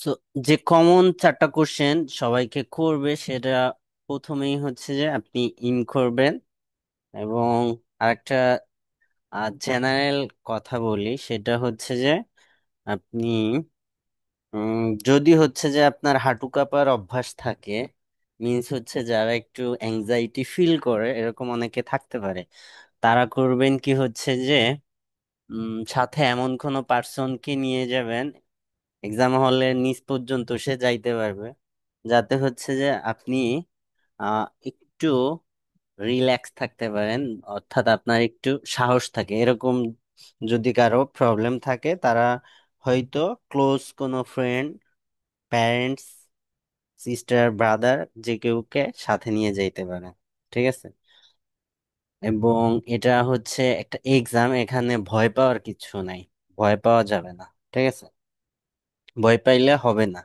So, যে common চারটা question সবাইকে করবে সেটা প্রথমেই হচ্ছে যে আপনি ইন করবেন। এবং আরেকটা জেনারেল কথা বলি, সেটা হচ্ছে যে আপনি যদি হচ্ছে যে আপনার হাঁটু কাঁপার অভ্যাস থাকে, মিন্স হচ্ছে যারা একটু অ্যাংজাইটি ফিল করে, এরকম অনেকে থাকতে পারে। তারা করবেন কি হচ্ছে যে সাথে এমন কোনো পার্সনকে নিয়ে যাবেন এক্সাম হলের নিচ পর্যন্ত সে যাইতে পারবে, যাতে হচ্ছে যে আপনি একটু রিল্যাক্স থাকতে পারেন, অর্থাৎ আপনার একটু সাহস থাকে এরকম। যদি কারো প্রবলেম থাকে, তারা হয়তো ক্লোজ কোনো ফ্রেন্ড, প্যারেন্টস, সিস্টার, ব্রাদার, যে কেউকে সাথে নিয়ে যাইতে পারে। ঠিক আছে? এবং এটা হচ্ছে একটা এক্সাম, এখানে ভয় পাওয়ার কিছু নাই, ভয় পাওয়া যাবে না। ঠিক আছে? ভয় পাইলে হবে না।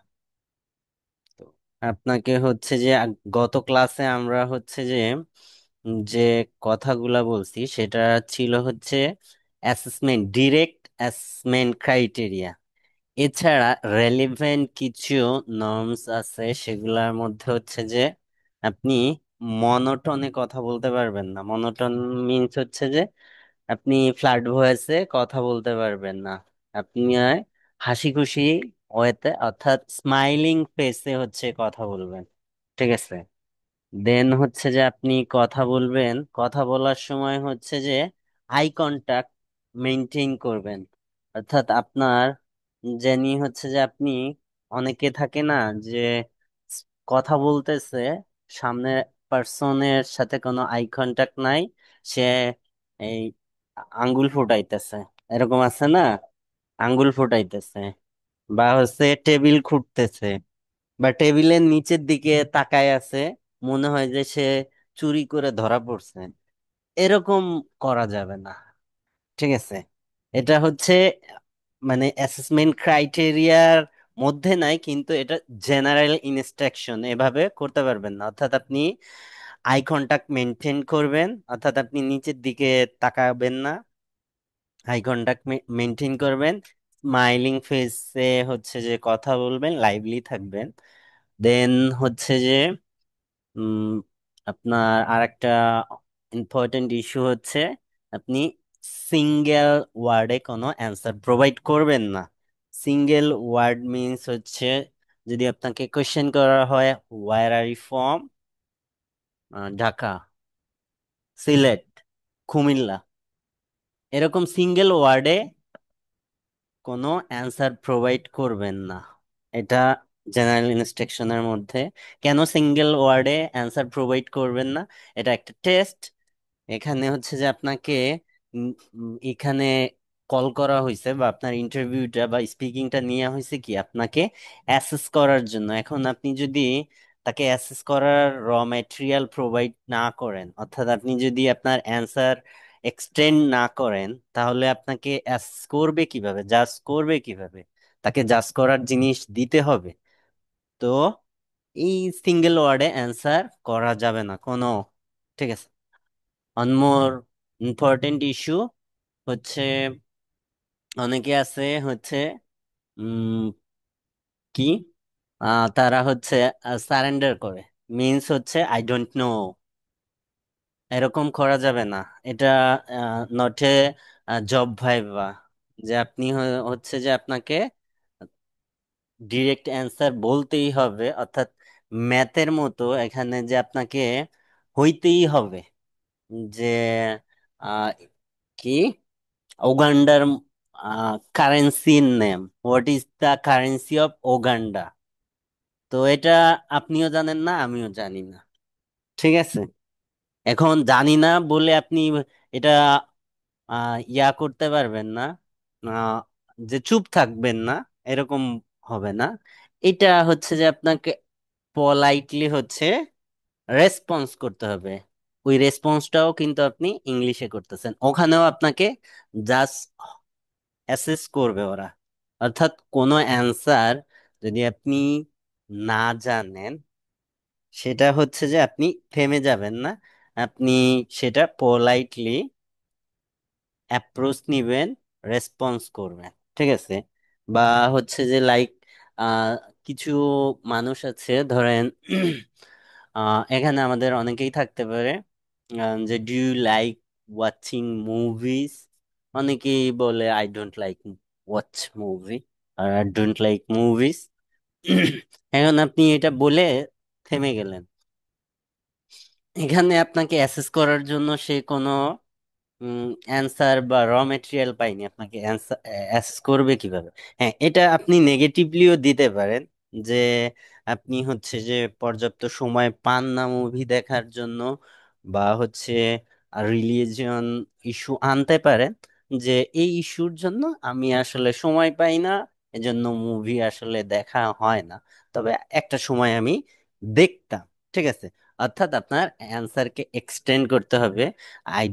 তো আপনাকে হচ্ছে যে গত ক্লাসে আমরা হচ্ছে যে যে কথাগুলা বলছি সেটা ছিল হচ্ছে অ্যাসেসমেন্ট, ডিরেক্ট অ্যাসেসমেন্ট ক্রাইটেরিয়া। এছাড়া রেলিভেন্ট কিছু নর্মস আছে, সেগুলোর মধ্যে হচ্ছে যে আপনি মনোটনে কথা বলতে পারবেন না। মনোটন মিন্স হচ্ছে যে আপনি ফ্ল্যাট ভয়েসে কথা বলতে পারবেন না। আপনি হাসি খুশি ওয়েতে, অর্থাৎ স্মাইলিং ফেসে হচ্ছে কথা বলবেন। ঠিক আছে? দেন হচ্ছে যে আপনি কথা বলবেন, কথা বলার সময় হচ্ছে যে আই কন্টাক্ট মেনটেন করবেন। অর্থাৎ আপনার যিনি হচ্ছে যে আপনি, অনেকে থাকে না যে কথা বলতেছে, সামনে পার্সনের সাথে কোনো আই কন্টাক্ট নাই, সে এই আঙ্গুল ফুটাইতেছে, এরকম আছে না? আঙ্গুল ফুটাইতেছে, বা হচ্ছে টেবিল খুঁটতেছে, বা টেবিলের নিচের দিকে তাকায় আছে, মনে হয় যে সে চুরি করে ধরা পড়ছে। এরকম করা যাবে না। ঠিক আছে? এটা হচ্ছে মানে অ্যাসেসমেন্ট ক্রাইটেরিয়ার মধ্যে নাই, কিন্তু এটা জেনারেল ইনস্ট্রাকশন, এভাবে করতে পারবেন না। অর্থাৎ আপনি আই কন্টাক্ট মেনটেন করবেন, অর্থাৎ আপনি নিচের দিকে তাকাবেন না, আই কন্টাক্ট মেনটেন করবেন, স্মাইলিং ফেসে হচ্ছে যে কথা বলবেন, লাইভলি থাকবেন। দেন হচ্ছে যে উম, আপনার আরেকটা ইম্পর্টেন্ট ইস্যু হচ্ছে আপনি সিঙ্গেল ওয়ার্ডে কোনো অ্যান্সার প্রোভাইড করবেন না। সিঙ্গেল ওয়ার্ড মিন্স হচ্ছে, যদি আপনাকে কোশ্চেন করা হয় where are you from, Dhaka, Sylhet, Comilla, এরকম সিঙ্গেল ওয়ার্ডে কোনো অ্যান্সার প্রোভাইড করবেন না। এটা জেনারেল ইনস্ট্রাকশনের মধ্যে। কেন সিঙ্গেল ওয়ার্ডে অ্যান্সার প্রোভাইড করবেন না? এটা একটা টেস্ট। এখানে হচ্ছে যে আপনাকে এখানে কল করা হয়েছে, বা আপনার ইন্টারভিউটা বা স্পিকিংটা নিয়ে হয়েছে কি আপনাকে অ্যাসেস করার জন্য। এখন আপনি যদি তাকে অ্যাসেস করার র ম্যাটেরিয়াল প্রোভাইড না করেন, অর্থাৎ আপনি যদি আপনার অ্যান্সার এক্সটেন্ড না করেন, তাহলে আপনাকে অ্যাসেস করবে কিভাবে, জাজ করবে কিভাবে? তাকে জাজ করার জিনিস দিতে হবে। তো এই সিঙ্গেল ওয়ার্ডে অ্যান্সার করা যাবে না কোনো। ঠিক আছে? অন মোর ইম্পর্টেন্ট ইস্যু হচ্ছে, অনেকে আছে হচ্ছে উম কি তারা হচ্ছে সারেন্ডার করে, মিন্স হচ্ছে আই ডোন্ট নো, এরকম করা যাবে না। এটা নট এ জব ভাইবা, যে আপনি হচ্ছে যে আপনাকে ডিরেক্ট অ্যান্সার বলতেই হবে, অর্থাৎ ম্যাথের মতো এখানে যে আপনাকে হইতেই হবে যে আহ, কি ওগান্ডার কারেন্সির name, what is the currency of Uganda. তো এটা আপনিও জানেন না, আমিও জানি না। ঠিক আছে? এখন জানি না বলে আপনি এটা ইয়া করতে পারবেন না, আহ, যে চুপ থাকবেন না, এরকম হবে না। এটা হচ্ছে যে আপনাকে পোলাইটলি হচ্ছে রেসপন্স করতে হবে। ওই রেসপন্সটাও কিন্তু আপনি ইংলিশে করতেছেন, ওখানেও আপনাকে জাস্ট অ্যাসেস করবে ওরা। অর্থাৎ কোনো অ্যান্সার যদি আপনি না জানেন, সেটা হচ্ছে যে আপনি থেমে যাবেন না, আপনি সেটা পোলাইটলি অ্যাপ্রোচ নিবেন, রেসপন্স করবেন। ঠিক আছে? বা হচ্ছে যে লাইক কিছু মানুষ আছে ধরেন এখানে আমাদের অনেকেই থাকতে পারে যে do you like watching movies, অনেকেই বলে I don't like watch movie আর আই ডোন্ট লাইক মুভিজ। এখন আপনি এটা বলে থেমে গেলেন, এখানে আপনাকে অ্যাসেস করার জন্য সে কোনো অ্যান্সার বা র মেটেরিয়াল পাইনি, আপনাকে অ্যাসেস করবে কিভাবে? হ্যাঁ, এটা আপনি নেগেটিভলিও দিতে পারেন যে আপনি হচ্ছে যে পর্যাপ্ত সময় পান না মুভি দেখার জন্য, বা হচ্ছে রিলিজিয়ন ইস্যু আনতে পারেন যে এই ইস্যুর জন্য আমি আসলে সময় পাই না, এজন্য মুভি আসলে দেখা হয় না, তবে একটা সময় আমি দেখতাম। ঠিক আছে, অর্থাৎ আপনার অ্যান্সারকে এক্সটেন্ড করতে হবে। আই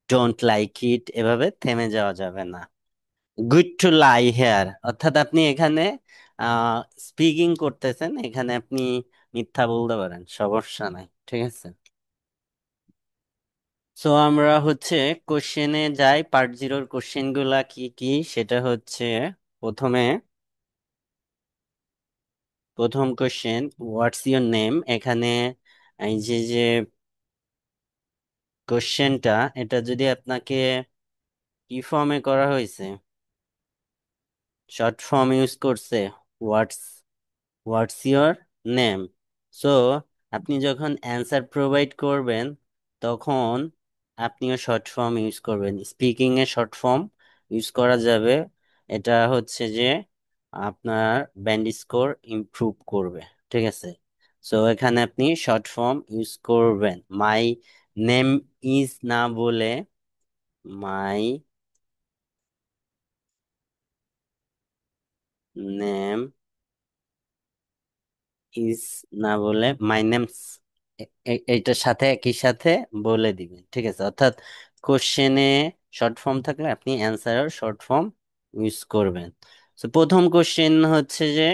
ডোন্ট লাইক ইট এভাবে থেমে যাওয়া যাবে না। গুড টু লাই হেয়ার, অর্থাৎ আপনি এখানে স্পিকিং করতেছেন, এখানে আপনি মিথ্যা বলতে পারেন, সমস্যা নাই। ঠিক আছে, সো আমরা হচ্ছে কোশ্চেনে যাই। পার্ট জিরোর কোশ্চেন গুলা কি কি সেটা হচ্ছে, প্রথমে প্রথম কোশ্চেন, হোয়াটস ইউর নেম। এখানে এই যে যে কোশ্চেনটা, এটা যদি আপনাকে কি ফর্মে করা হয়েছে, শর্ট ফর্ম ইউজ করছে, হোয়াটস হোয়াটস ইয়োর নেম। সো আপনি যখন অ্যান্সার প্রোভাইড করবেন তখন আপনিও শর্ট ফর্ম ইউজ করবেন, speaking a short form use করা যাবে। এটা হচ্ছে যে আপনার ব্যান্ড স্কোর ইমপ্রুভ করবে। ঠিক আছে, সো এখানে আপনি শর্ট ফর্ম ইউজ করবেন। মাই নেম ইজ না বলে মাই নেম ইজ না বলে মাই নেমস, এইটার সাথে একই সাথে বলে দিবেন। ঠিক আছে, অর্থাৎ কোশ্চেনে শর্ট ফর্ম থাকলে আপনি অ্যান্সারের শর্ট ফর্ম ইউজ করবেন। তো প্রথম কোশ্চেন হচ্ছে যে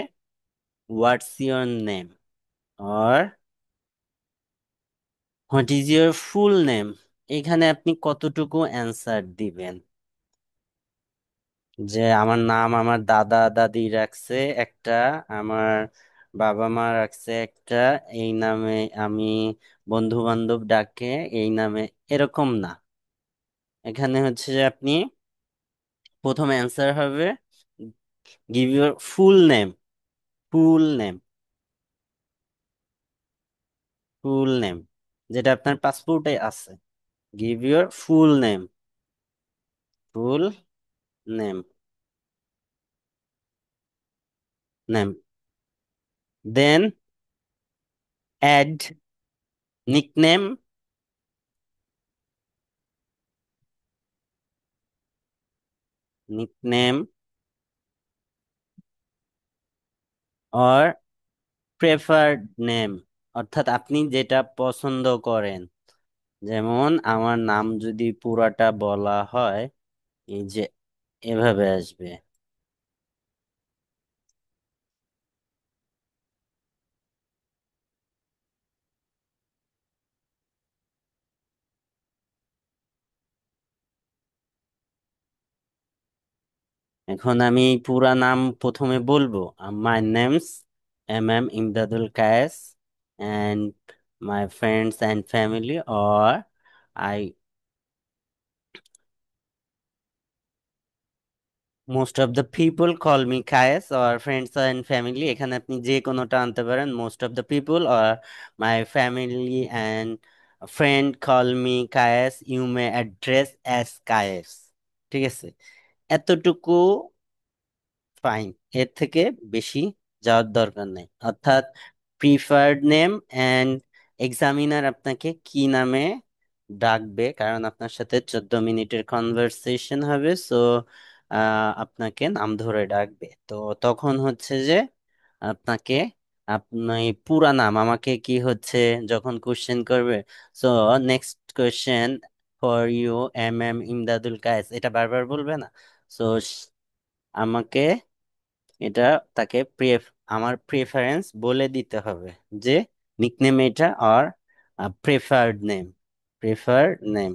what's your name, or what is your full name. এখানে আপনি কতটুকু অ্যান্সার দিবেন? যে আমার নাম আমার দাদা দাদি রাখছে একটা, আমার বাবা মা রাখছে একটা, এই নামে আমি বন্ধু বান্ধব ডাকে এই নামে, এরকম না। এখানে হচ্ছে যে আপনি প্রথম অ্যান্সার হবে give your full name, full name, full name, যেটা আপনার পাসপোর্টে আছে। Give your full name, full name, name, then add nickname, nickname or preferred name, অর্থাৎ আপনি যেটা পছন্দ করেন। যেমন আমার নাম যদি পুরাটা বলা হয়, এই যে এভাবে আসবে। এখন আমি এই পুরা নাম প্রথমে বলবো, my name's M Imdadul Kayes, and my friends and family, or I most of the people call me Kayes, or friends and family, এখানে আপনি যে কোনোটা আনতে পারেন, most of the people or my family and friend call me Kayes, you may address as Kayes. ঠিক আছে, এতটুকু fine, এর থেকে বেশি যাওয়ার দরকার নেই। অর্থাৎ প্রিফার্ড নেম অ্যান্ড এক্সামিনার আপনাকে কি নামে ডাকবে, কারণ আপনার সাথে 14 মিনিটের কনভারসেশন হবে, সো আপনাকে নাম ধরে ডাকবে। তো তখন হচ্ছে যে আপনাকে আপনি পুরা নাম আমাকে কি হচ্ছে যখন কোশ্চেন করবে, so next question for you Imdadul Kayes, এটা বারবার বলবে না। সো আমাকে এটা তাকে আমার প্রেফারেন্স বলে দিতে হবে যে নিকনেম এটা, আর প্রেফার্ড নেম, প্রেফার্ড নেম।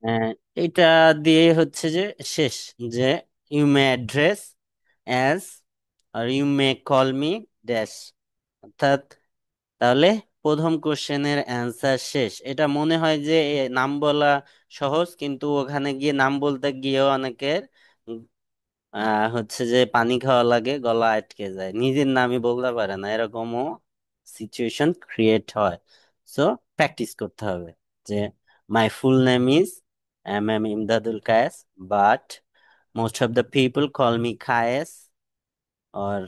আহ, এটা দিয়ে হচ্ছে যে শেষ, যে you may address as or you may call me dash, অর্থাৎ তাহলে প্রথম কোশ্চেনের অ্যান্সার শেষ। এটা মনে হয় যে নাম বলা সহজ, কিন্তু ওখানে গিয়ে নাম বলতে গিয়েও অনেকের হচ্ছে যে পানি খাওয়া লাগে, গলা আটকে যায়, নিজের নামই বলতে পারে না, এরকমও সিচুয়েশন ক্রিয়েট হয়। সো প্র্যাকটিস করতে হবে যে my full name is M M Imdadul Kayes, but most of the people call me Kayes, or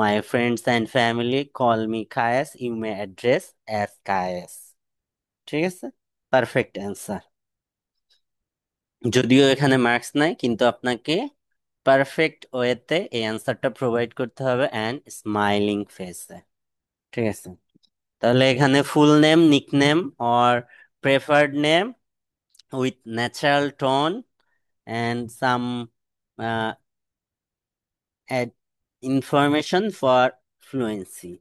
my friends and family call me Kayas. You may address as Kayas. ঠিক আছে, পারফেক্ট অ্যান্সার। যদিও এখানে marks নাই, কিন্তু আপনাকে পারফেক্ট ওয়েতে এই অ্যান্সারটা প্রোভাইড করতে হবে অ্যান্ড স্মাইলিং ফেসে। ঠিক আছে, তাহলে এখানে full name, nickname or preferred name with natural tone and some information for fluency.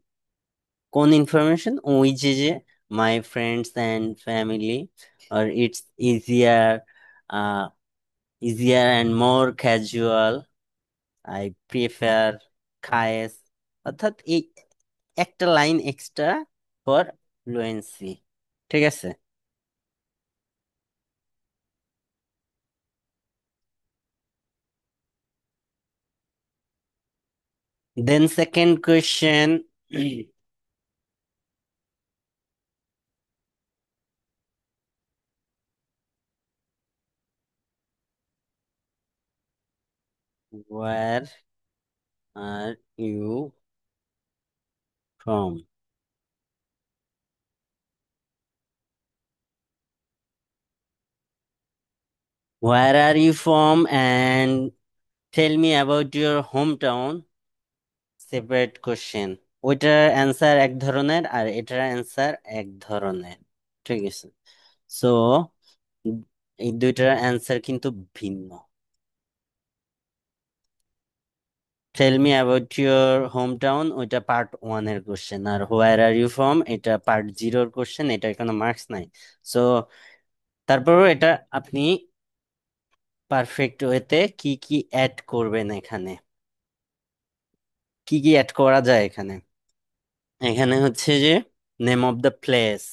কোন ইনফরমেশন? ওই যে মাই ফ্রেন্ডস অ্যান্ড ফ্যামিলি, আর it's easier, easier and more casual, I prefer Kayes, অর্থাৎ এই একটা লাইন এক্সট্রা ফর ফ্লুয়েন্সি। ঠিক আছে, then second question. Where are you from? Where are you from and tell me about your hometown? Separate question. ওইটার answer এক ধরনের আর এটার answer এক ধরনের। ঠিক আছে, সো এই দুইটার অ্যান্সার কিন্তু ভিন্ন। Tell me about your home town ওইটা পার্ট ওয়ান এর কোশ্চেন, আর হোয়ার আর ইউ ফ্রম এটা পার্ট জিরোর কোশ্চেন, এটার কোনো মার্কস নাই। সো তারপরও এটা আপনি পারফেক্ট ওয়েতে কি কি অ্যাড করবেন এখানে, কি কি অ্যাড করা যায় এখানে? এখানে হচ্ছে যে name of the place,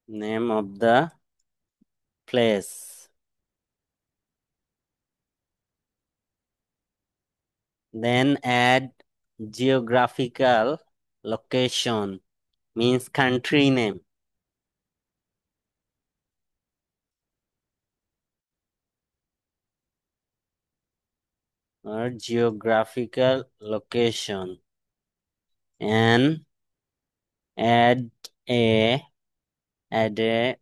name of the place, then add geographical location, means country name, or geographical location, and add a add a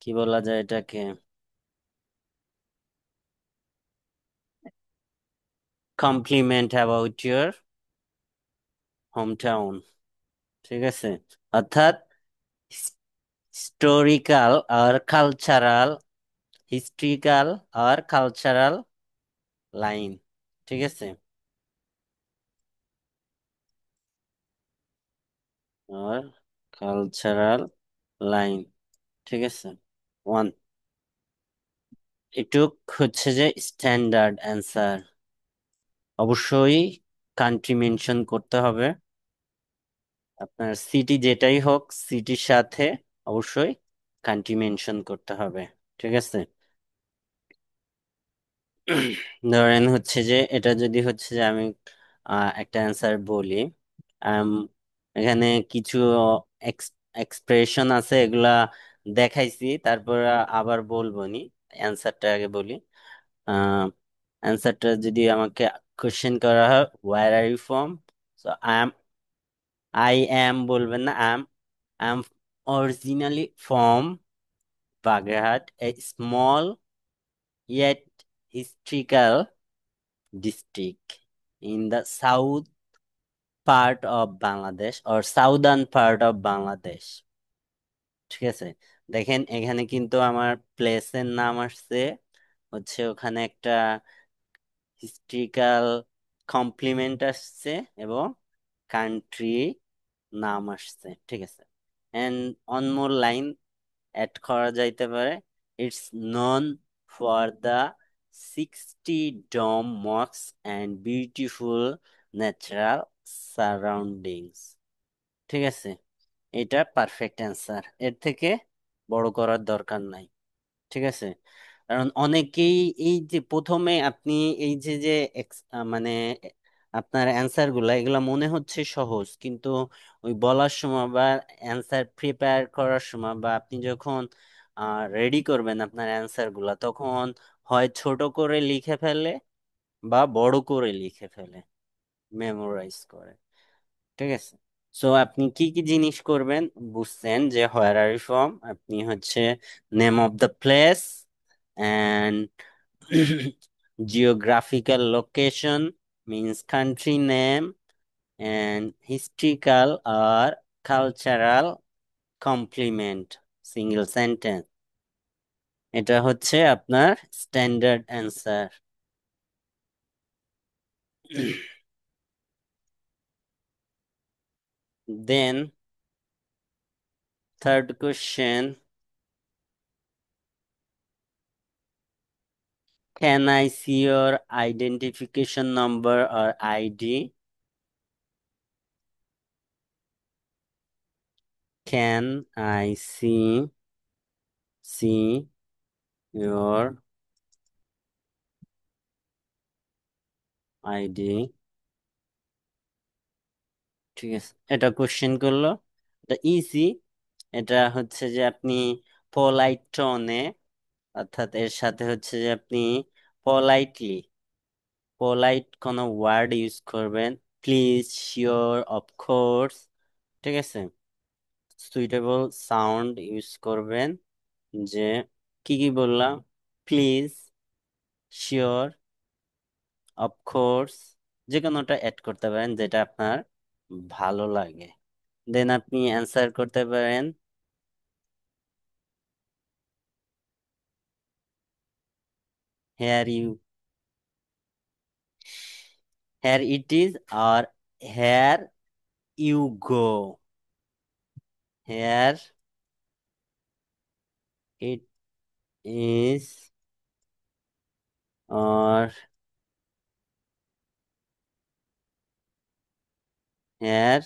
কি বলা যায় এটাকে, compliment about your hometown। ঠিক আছে, অর্থাৎ হিস্টোরিক্যাল আর কালচারাল, হিস্ট্রিক্যাল আর কালচারাল লাইন। ঠিক আছে, আর কালচারাল লাইন। ঠিক আছে, ওয়ান। এটুক হচ্ছে যে স্ট্যান্ডার্ড অ্যান্সার। অবশ্যই কান্ট্রি মেনশন করতে হবে, আপনার সিটি যেটাই হোক সিটির সাথে অবশ্যই কান্ট্রি মেনশন করতে হবে। ঠিক আছে, ধরেন হচ্ছে যে এটা যদি হচ্ছে যে আমি একটা অ্যান্সার বলি, আম, এখানে কিছু এক্সপ্রেশন আছে, এগুলা দেখাইছি, তারপর আবার বলবো নি, অ্যান্সারটা আগে বলি। অ্যান্সারটা যদি আমাকে কোশ্চেন করা হয় where are you from, so I am বলবেন না, I am originally from Bagerhat, a small yet historical district in the south part of Bangladesh or southern part of Bangladesh। ঠিক আছে, দেখেন এখানে কিন্তু আমার প্লেসের নাম আসছে, হচ্ছে ওখানে একটা হিস্ট্রিক্যাল কমপ্লিমেন্ট আসছে, এবং কান্ট্রি নাম আসছে, ঠিক আছে। And one more line add করা যাইতে পারে, it's known for the 60 dome mosque and beautiful natural surroundings. ঠিক আছে, এটা পারফেক্ট অ্যান্সার, এর থেকে বড় করার দরকার নাই। ঠিক আছে, কারণ অনেকেই এই যে প্রথমে আপনি এই যে যে মানে আপনার অ্যান্সার গুলা এগুলা মনে হচ্ছে সহজ, কিন্তু ওই বলার সময় বা অ্যান্সার প্রিপেয়ার করার সময় বা আপনি যখন রেডি করবেন আপনার অ্যান্সার গুলা, তখন হয় ছোট করে লিখে ফেলে বা বড় করে লিখে ফেলে, মেমোরাইজ করে। ঠিক আছে, সো আপনি কি কি জিনিস করবেন বুঝছেন, যে হোয়ার আর ইউ ফ্রম, আপনি হচ্ছে name of the place and geographical location means country name and historical আর কালচারাল কমপ্লিমেন্ট সিঙ্গেল সেন্টেন্স, এটা হচ্ছে আপনার standard answer. Then third question, can I see your identification number or ID? Can I see your ID? ঠিক আছে, এটা question করলো, এটা easy. এটা হচ্ছে যে আপনি পোলাইট টোনে, অর্থাৎ এর সাথে হচ্ছে যে আপনি পোলাইটলি, পোলাইট কোনো ওয়ার্ড ইউজ করবেন, প্লিজ, শিওর, অফ কোর্স, ঠিক আছে, সুইটেবল সাউন্ড ইউজ করবেন, যে কি কি বললাম, প্লিজ, শিওর, অফকোর্স, যে কোনোটা অ্যাড করতে পারেন যেটা আপনার ভালো লাগে। দেন আপনি অ্যান্সার করতে পারেন, here you, here it is, আর here you go, here it is, আর হেয়ার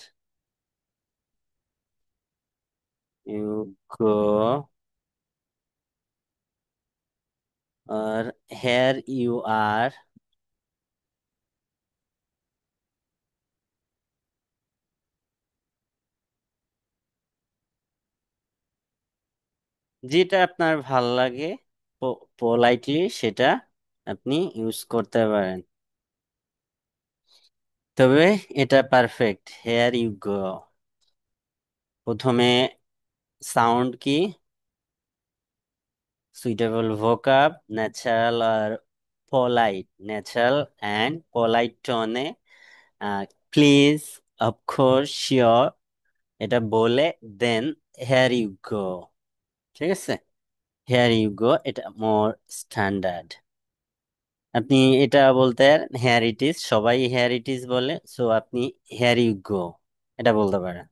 ইউ গো, আর হেয়ার ইউ আর, যেটা আপনার ভাল লাগে পোলাইটলি সেটা আপনি ইউজ করতে পারেন। তবে এটা পারফেক্ট, হেয়ার ইউ গো, প্রথমে সাউন্ড কি, সুইটেবল ভোকাব, ন্যাচারাল আর পোলাইট, ন্যাচারাল অ্যান্ড পোলাইট টোনে, প্লিজ, অফকোর্স, শিওর, এটা বলে দেন হেয়ার ইউ গো। ঠিক আছে, হেয়ার ইউ গো এটা মোর স্ট্যান্ডার্ড। আপনি এটা বলতে, হেয়ার ইট ইজ, সবাই হেয়ার ইট ইজ বলে, সো আপনি হেয়ার ইউ গো এটা বলতে পারেন।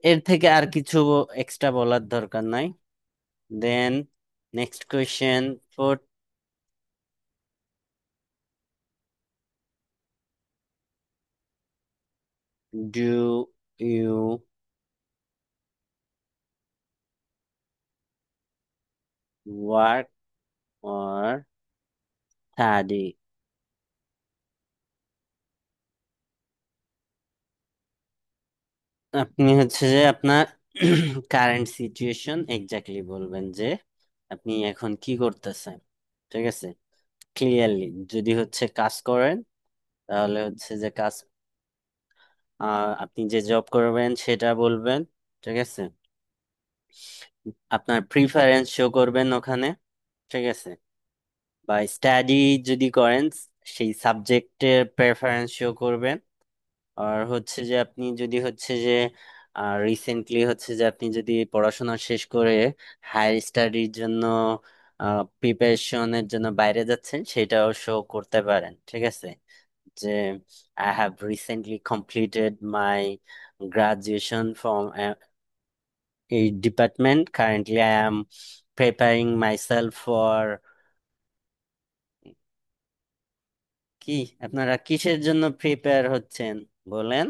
এর থেকে আর কিছু এক্সট্রা বলার দরকার নাই। Then next question, four, do you work or study? আপনি হচ্ছে যে আপনার কারেন্ট সিচুয়েশন এক্স্যাক্টলি বলবেন, যে আপনি এখন কি করতেছেন। ঠিক আছে, ক্লিয়ারলি, যদি হচ্ছে কাজ করেন তাহলে হচ্ছে যে কাজ, আপনি যে জব করবেন সেটা বলবেন। ঠিক আছে, আপনার প্রিফারেন্স শো করবেন ওখানে। ঠিক আছে, বা স্টাডি যদি করেন সেই সাবজেক্টের প্রেফারেন্স শো করবেন। আর হচ্ছে যে আপনি যদি হচ্ছে যে রিসেন্টলি হচ্ছে যে আপনি যদি পড়াশোনা শেষ করে হায়ার স্টাডির জন্য প্রিপারেশনের জন্য বাইরে যাচ্ছেন সেটাও শো করতে পারেন, ঠিক আছে? যে I have recently completed my graduation from a department. Currently, I am preparing myself for কি? আপনারা কিসের জন্য প্রিপেয়ার হচ্ছেন বলেন?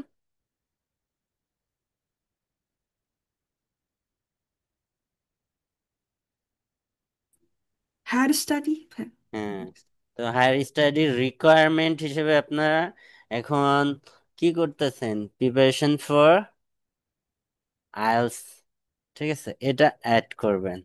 Higher study. হ্যাঁ, তো হায়ার স্টাডির রিকোয়ারমেন্ট হিসেবে আপনারা এখন কি করতেছেন? প্রিপারেশন ফর আইএলটিএস, ঠিক আছে, এটা অ্যাড করবেন।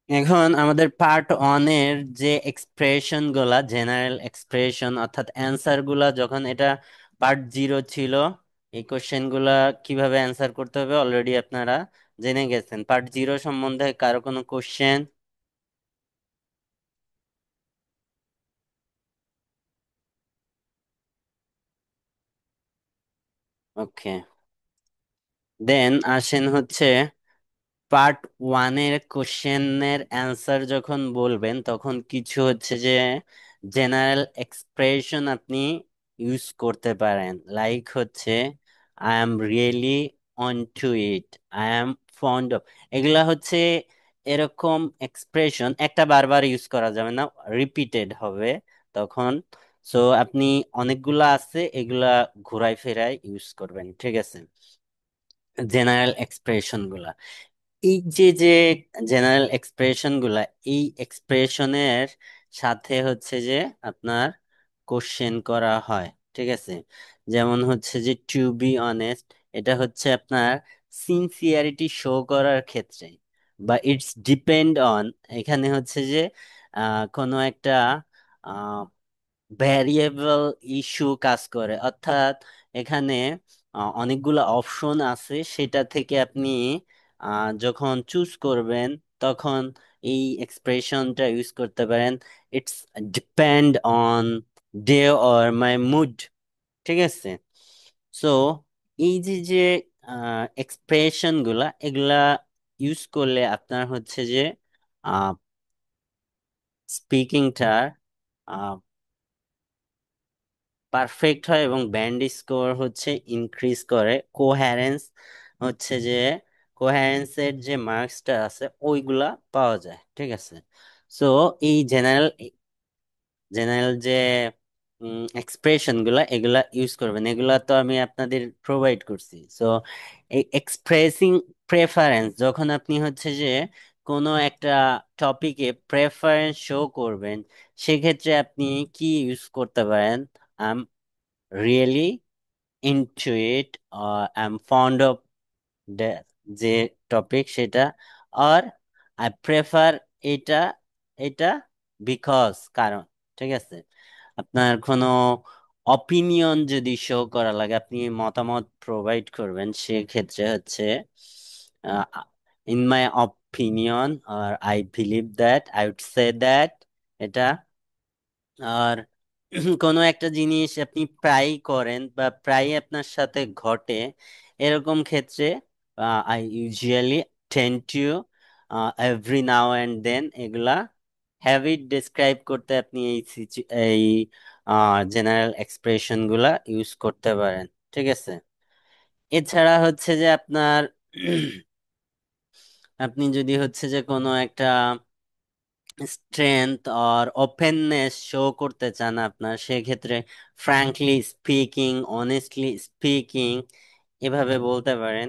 এখন আমাদের পার্ট ওয়ানের যে এক্সপ্রেশন গুলা, জেনারেল এক্সপ্রেশন অর্থাৎ অ্যান্সার গুলা, যখন এটা পার্ট জিরো ছিল, এই কোশ্চেন গুলা কিভাবে অ্যান্সার করতে হবে অলরেডি আপনারা জেনে গেছেন। পার্ট জিরো সম্বন্ধে কারো কোনো কোশ্চেন? ওকে, দেন আসেন হচ্ছে পার্ট ওয়ানের কোশ্চেনের অ্যান্সার যখন বলবেন তখন কিছু হচ্ছে যে জেনারেল এক্সপ্রেশন আপনি ইউজ করতে পারেন, লাইক হচ্ছে I am really into it, I am fond of. এগুলা হচ্ছে এরকম এক্সপ্রেশন, একটা বারবার ইউজ করা যাবে না, রিপিটেড হবে তখন। সো আপনি অনেকগুলা আছে, এগুলা ঘুরাই ফেরাই ইউজ করবেন, ঠিক আছে, জেনারেল এক্সপ্রেশন গুলা। এই যে যে জেনারেল এক্সপ্রেশন গুলা, এই এক্সপ্রেশনের সাথে হচ্ছে যে আপনার কোশ্চেন করা হয়, ঠিক আছে? যেমন হচ্ছে যে টু বি অনেস্ট, এটা হচ্ছে আপনার সিনসিয়ারিটি শো করার ক্ষেত্রে, বা ইটস ডিপেন্ড অন, এখানে হচ্ছে যে কোনো একটা ভ্যারিয়েবল ইস্যু কাজ করে, অর্থাৎ এখানে অনেকগুলো অপশন আছে, সেটা থেকে আপনি যখন চুজ করবেন তখন এই এক্সপ্রেশনটা ইউজ করতে পারেন, it's depend on day or my mood, ঠিক আছে? সো এই যে যে এক্সপ্রেশন গুলা, এগুলা ইউজ করলে আপনার হচ্ছে যে স্পিকিংটা পারফেক্ট হয় এবং ব্যান্ড স্কোর হচ্ছে ইনক্রিজ করে। কোহ্যারেন্স হচ্ছে যে কোহ্যারেন্সের যে মার্কসটা আছে ওইগুলা পাওয়া যায়, ঠিক আছে? সো এই জেনারেল জেনারেল যে এক্সপ্রেশন গুলা, এগুলা ইউজ করবেন, এগুলা তো আমি আপনাদের প্রোভাইড করছি। সো এই এক্সপ্রেসিং প্রেফারেন্স, যখন আপনি হচ্ছে যে কোনো একটা টপিকে প্রেফারেন্স শো করবেন, সেক্ষেত্রে আপনি কি ইউজ করতে পারেন? Really into it, I am fond of যে টপিক সেটা, আর আই প্রেফার এটা, এটা বিকজ, কারণ, ঠিক আছে? আপনার কোনো অপিনিয়ন যদি শো করা লাগে, আপনি মতামত প্রোভাইড করবেন, সেক্ষেত্রে হচ্ছে ইন মাই অপিনিয়ন, আর I believe that, I would say that, এটা। আর কোনো একটা জিনিস আপনি প্রায়ই করেন বা প্রায়ই আপনার সাথে ঘটে, এরকম ক্ষেত্রে I usually tend to, every now and then, এগুলা হ্যাবিট ডিসক্রাইব করতে আপনি এই জেনারেল এক্সপ্রেশন গুলা ইউজ করতে পারেন, ঠিক আছে? এছাড়া হচ্ছে যে আপনার আপনি যদি হচ্ছে যে কোনো একটা স্ট্রেংথ আর ওপেননেস শো করতে চান আপনার, সেক্ষেত্রে ফ্র্যাঙ্কলি স্পিকিং, অনেস্টলি স্পিকিং, এভাবে বলতে পারেন,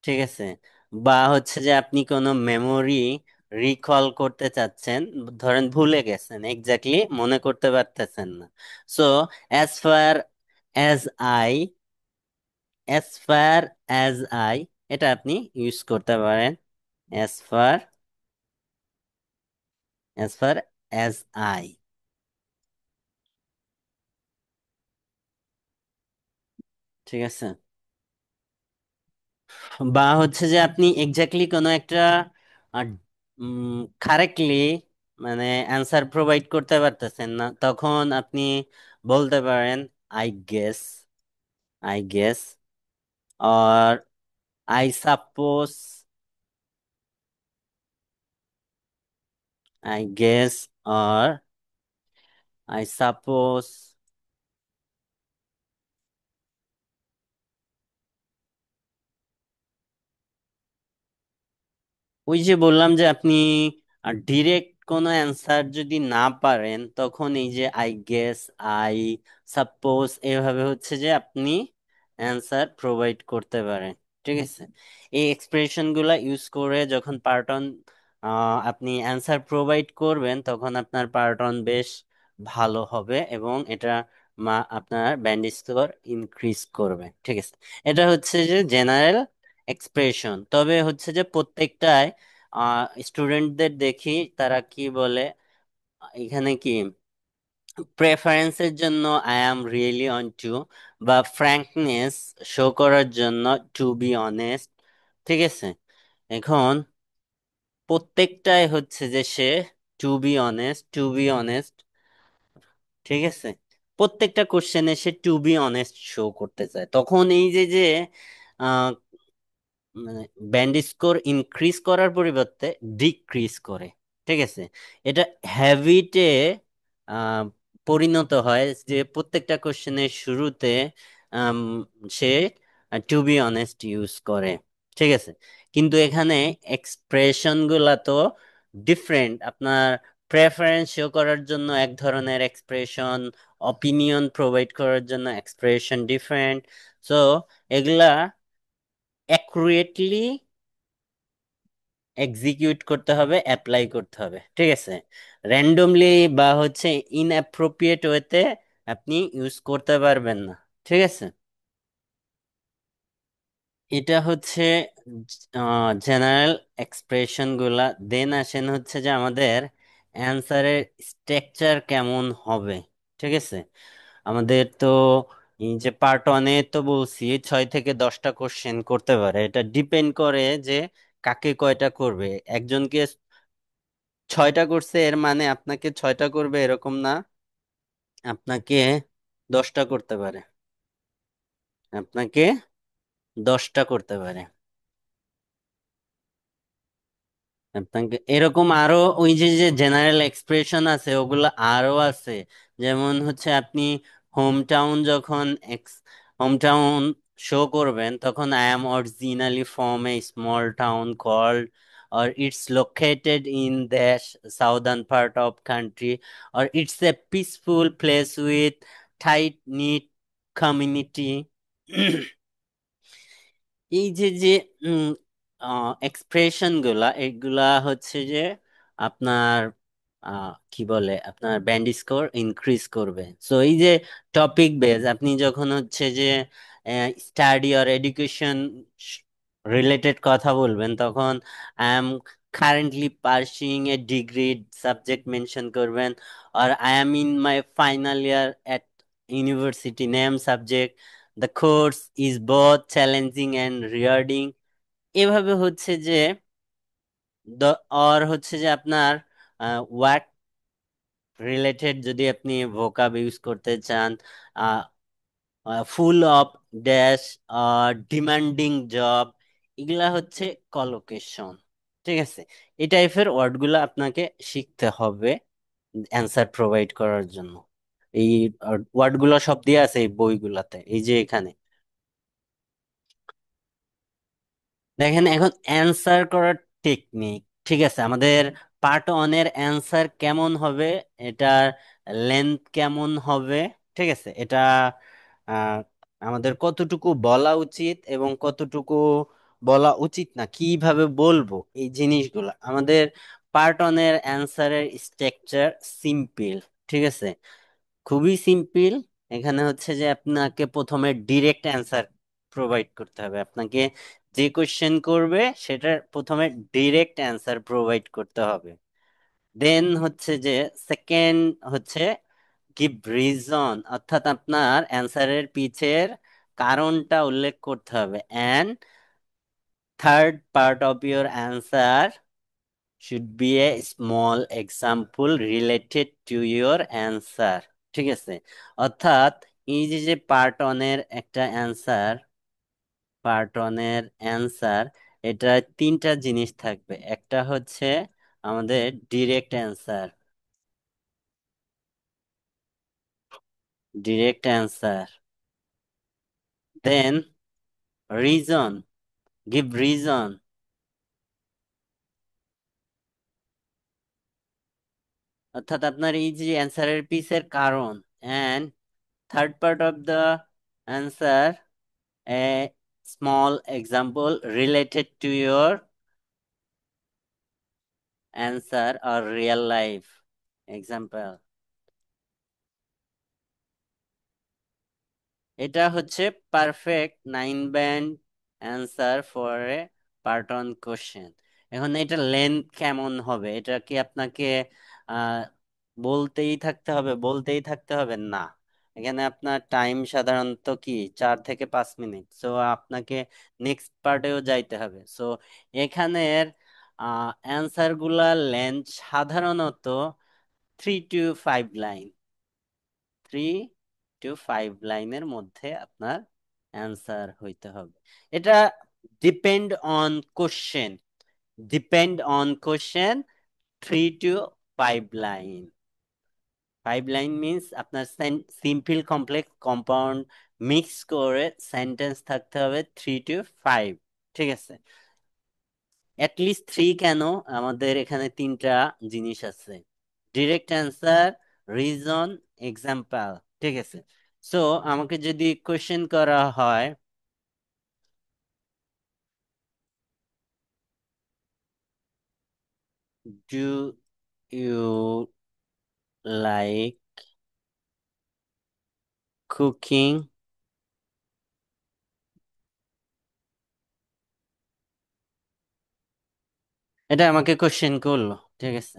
ঠিক আছে? বা হচ্ছে যে আপনি কোনো মেমোরি রিকল করতে চাচ্ছেন, ধরেন ভুলে গেছেন, এক্স্যাক্টলি মনে করতে পারতেছেন না, so as far as I, as far as I, এটা আপনি ইউজ করতে পারেন, as far, as far as I, ঠিক আছে? বা হচ্ছে যে আপনি এক্স্যাক্টলি কোনো একটা কারেক্টলি মানে অ্যান্সার প্রোভাইড করতে পারতেছেন না, তখন আপনি বলতে পারেন I guess, I guess, or I suppose, I guess, or I suppose. ওই যে বললাম যে আপনি ডিরেক্ট কোনো অ্যান্সার যদি না পারেন, তখন এই যে আই গেস, আই সাপোজ, এভাবে হচ্ছে যে আপনি অ্যান্সার প্রোভাইড করতে পারেন। ঠিক আছে, এই এক্সপ্রেশন গুলা ইউজ করে যখন পার্টন আপনি অ্যান্সার প্রোভাইড করবেন, তখন আপনার পার্টন বেশ ভালো হবে এবং এটা আপনার ব্যান্ড স্কোর ইনক্রিজ করবে। ঠিক আছে, এটা হচ্ছে যে জেনারেল এক্সপ্রেশন। তবে হচ্ছে যে প্রত্যেকটায় স্টুডেন্টদের দেখি তারা কি বলে, এখানে কি প্রেফারেন্সের জন্য I am really into, বা ফ্র্যাঙ্কনেস শো করার জন্য টু বি অনেস্ট। ঠিক আছে, এখন প্রত্যেকটাই হচ্ছে যে সে to be honest, to be honest. ঠিক আছে, প্রত্যেকটা কোশ্চেনে সে টু বি অনেস্ট শো করতে চায়, তখন এই যে যে মানে ব্যান্ড স্কোর ইনক্রিজ করার পরিবর্তে ডিক্রিজ করে। ঠিক আছে, এটা হ্যাবিটে পরিণত হয় যে প্রত্যেকটা কোশ্চেনের শুরুতে আম, সে টু বি অনেস্ট ইউজ করে। ঠিক আছে, কিন্তু এখানে এক্সপ্রেশন গুলা তো ডিফারেন্ট। আপনার প্রেফারেন্স শো করার জন্য এক ধরনের এক্সপ্রেশন, অপিনিয়ন প্রোভাইড করার জন্য এক্সপ্রেশন ডিফারেন্ট। সো এগুলা অ্যাকুরেটলি এক্সিকিউট করতে হবে, অ্যাপ্লাই করতে হবে। ঠিক আছে, র্যান্ডমলি বা হচ্ছে ইনঅ্যাপ্রোপ্রিয়েট ওয়েতে আপনি ইউজ করতে পারবেন না। ঠিক আছে, এটা হচ্ছে জেনারেল এক্সপ্রেশন গুলা। দেন আসেন হচ্ছে যে আমাদের অ্যান্সারের স্ট্রাকচার কেমন হবে। ঠিক আছে, আমাদের তো এই যে পার্ট ওয়ানে তো বলছি 6 থেকে 10টা কোশ্চেন করতে পারে। এটা ডিপেন্ড করে যে কাকে কয়টা করবে। একজনকে 6টা করছে এর মানে আপনাকে 6টা করবে এরকম না, আপনাকে 10টা করতে পারে, আপনাকে 10টা করতে পারে, আপনাকে এরকম আরো ওই যে যে জেনারেল এক্সপ্রেশন আছে ওগুলো আরো আছে। যেমন হচ্ছে আপনি হোম টাউন যখন হোম টাউন শো করবেন, তখন I am originally from a small town called, or it's located in the southern part of country, or it's a peaceful place with tight knit community. এই যে যে expression গুলা, এগুলা হচ্ছে যে আপনার কি বলে, আপনার ব্যান্ড স্কোর ইনক্রিজ করবে। সো এই যে টপিক বেজ, আপনি যখন হচ্ছে যে স্টাডি অর এডুকেশন রিলেটেড কথা বলবেন, তখন I am currently pursuing a degree subject mention করবেন, আর I am in my final year at university name subject, the course is both challenging and rewarding. এভাবে হচ্ছে যে আর হচ্ছে যে আপনার ওয়ার্ক রিলেটেড যদি আপনি ভোকাব ইউজ করতে চান, full of dash, demanding job, এগুলা হচ্ছে কলোকেশন। ঠিক আছে, এই টাইপের ওয়ার্ডগুলো আপনাকে শিখতে হবে অ্যান্সার প্রোভাইড করার জন্য। এই ওয়ার্ডগুলো সব দিয়ে আছে এই বইগুলাতে, এই যে এখানে দেখেন। এখন অ্যান্সার করার টেকনিক। ঠিক আছে, আমাদের পার্ট ওয়ানের অ্যান্সার কেমন হবে, এটার লেন্থ কেমন হবে, ঠিক আছে, এটা আহ, আমাদের কতটুকু বলা উচিত এবং কতটুকু বলা উচিত না, কিভাবে বলবো, এই জিনিসগুলো আমাদের পার্ট ওয়ানের অ্যান্সারের স্ট্রাকচার সিম্পল। ঠিক আছে, খুবই সিম্পল। এখানে হচ্ছে যে আপনাকে প্রথমে ডিরেক্ট অ্যান্সার প্রোভাইড করতে হবে। আপনাকে যে কোশ্চেন করবে সেটার প্রথমে ডিরেক্ট অ্যান্সার প্রোভাইড করতে হবে। দেন হচ্ছে যে সেকেন্ড হচ্ছে গিভ রিজন, অর্থাৎ আপনার অ্যান্সারের পিছের কারণটা উল্লেখ করতে হবে। And third part of your answer should be a small example related to your answer। ঠিক আছে, অর্থাৎ এই যে যে পার্ট অনের একটা অ্যান্সার, পার্ট ওয়ানের অ্যান্সার, এটা তিনটা জিনিস থাকবে। একটা হচ্ছে আমাদের ডিরেক্ট অ্যান্সার, ডিরেক্ট অ্যান্সার, দেন রিজন, গিভ রিজন, অর্থাৎ আপনার এই যে অ্যান্সারের পিসের কারণ, and third part of the answer, a small example related to your answer or real life example. এটা হচ্ছে perfect 9 band answer for a পার্টন question. এখন এটা লেন্থ কেমন হবে? এটা কি আপনাকে আহ বলতেই থাকতে হবে, বলতেই থাকতে হবে? না, এখানে আপনার টাইম সাধারণত কি 4 থেকে 5 মিনিট। সো আপনাকে নেক্সট পার্টেও যাইতে হবে। সো এখানের অ্যান্সার গুলা লেন্থ সাধারণত 3 to 5 লাইন, 3 to 5 লাইনের মধ্যে আপনার অ্যান্সার হইতে হবে। এটা depend on question, depend on question. 3 to 5 line, 5 line means আপনার সিম্পল কমপ্লেক্স কম্পাউন্ড মিক্স করে সেন্টেন্স থাকতে হবে 3 to 5। ঠিক আছে, অ্যাটলিস্ট 3 কেন? আমাদের এখানে তিনটা জিনিস আছে: ডিরেক্ট অ্যান্সার, রিজন, এক্সাম্পল। ঠিক আছে, সো আমাকে যদি কোশ্চেন করা হয়, ডু ইউ লাইক কুকিং, এটা আমাকে কোশ্চেন করলো। ঠিক আছে,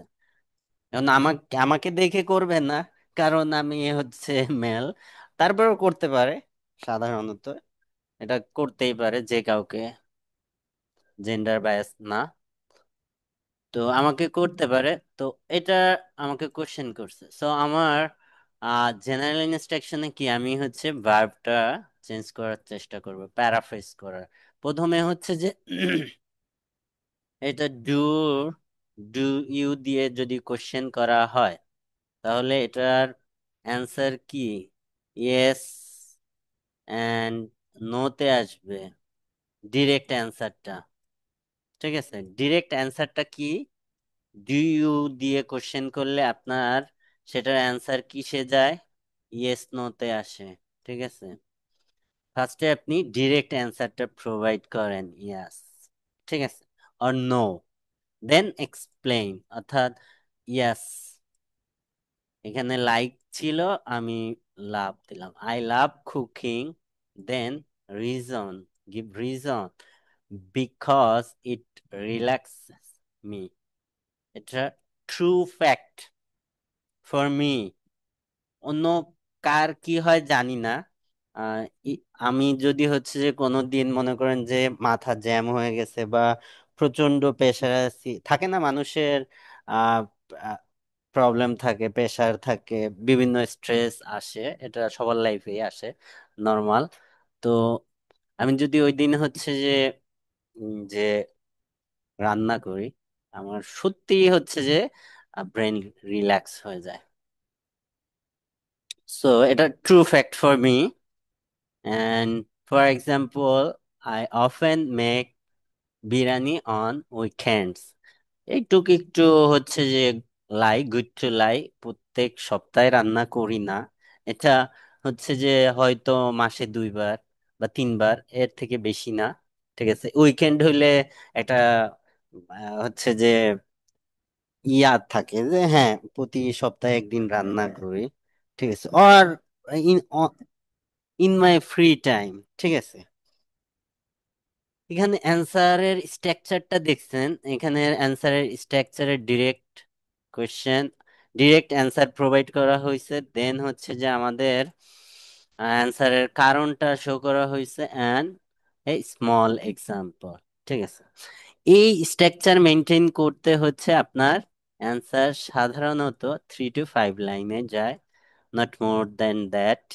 এখন আমাকে আমাকে দেখে করবে না, কারণ আমি হচ্ছে মেল। তারপরেও করতে পারে, সাধারণত এটা করতেই পারে যে কাউকে, জেন্ডার বায়াস না। তো আমাকে করতে পারে। তো এটা আমাকে কোশ্চেন করছে, সো আমার জেনারেল ইনস্ট্রাকশনে কি আমি হচ্ছে ভার্বটা চেঞ্জ করার চেষ্টা করব, প্যারাফ্রেজ করার। প্রথমে হচ্ছে যে এটা ডু ইউ দিয়ে যদি কোশ্চেন করা হয়, তাহলে এটার অ্যান্সার কি? ইয়েস অ্যান্ড নোতে আসবে ডিরেক্ট অ্যান্সারটা। ঠিক আছে, ডিরেক্ট অ্যান্সারটা কি? ডু ইউ দিয়ে কোশ্চেন করলে আপনার সেটার অ্যান্সার কিসে যায়? ইয়েস নোতে আসে। ঠিক আছে, ফার্স্টে আপনি ডিরেক্ট অ্যান্সারটা প্রোভাইড করেন, ইয়াস, ঠিক আছে, অর নো, দেন এক্সপ্লেইন, অর্থাৎ ইয়াস, এখানে লাইক ছিল, আমি লাভ দিলাম, I love cooking, then reason, give reason, because it relaxes me. এটা ট্রু ফ্যাক্ট ফর মি। অন্য কার কি হয় জানি না। আহ, ই- আমি যদি হচ্ছে যে কোনো দিন মনে করেন যে মাথা জ্যাম হয়ে গেছে বা প্রচন্ড প্রেশার আছি, থাকে না মানুষের, আহ প্রবলেম থাকে, প্রেশার থাকে, বিভিন্ন স্ট্রেস আসে, এটা সবার লাইফেই আসে, নর্মাল। তো আমি যদি ওই দিন হচ্ছে যে যে রান্না করি, আমার সত্যি হচ্ছে যে ব্রেন রিল্যাক্স হয়ে যায়। সো এটা true fact for me. And for example, I often make biryani on weekends. এইটুক একটু হচ্ছে যে লাই, গুড টু লাই, প্রত্যেক সপ্তাহে রান্না করি না। এটা হচ্ছে যে হয়তো মাসে 2 বার বা 3 বার, এর থেকে বেশি না। ঠিক আছে, উইকেন্ড হইলে একটা হচ্ছে যে ইয়া থাকে যে হ্যাঁ প্রতি সপ্তাহে একদিন রান্না করি। ঠিক আছে, আর in in my free time. ঠিক আছে, এখানে অ্যান্সারের স্ট্রাকচারটা দেখছেন, এখানে অ্যান্সারের স্ট্রাকচারের direct question, direct answer provide করা হয়েছে, দেন হচ্ছে যে আমাদের অ্যান্সারের কারণটা শো করা হয়েছে, অ্যান্ড এই স্মল এক্সাম্পল। ঠিক আছে, এই স্ট্রাকচার মেনটেন করতে হচ্ছে আপনার অ্যান্সার সাধারণত 3 to 5 লাইনে যায়, not more than that.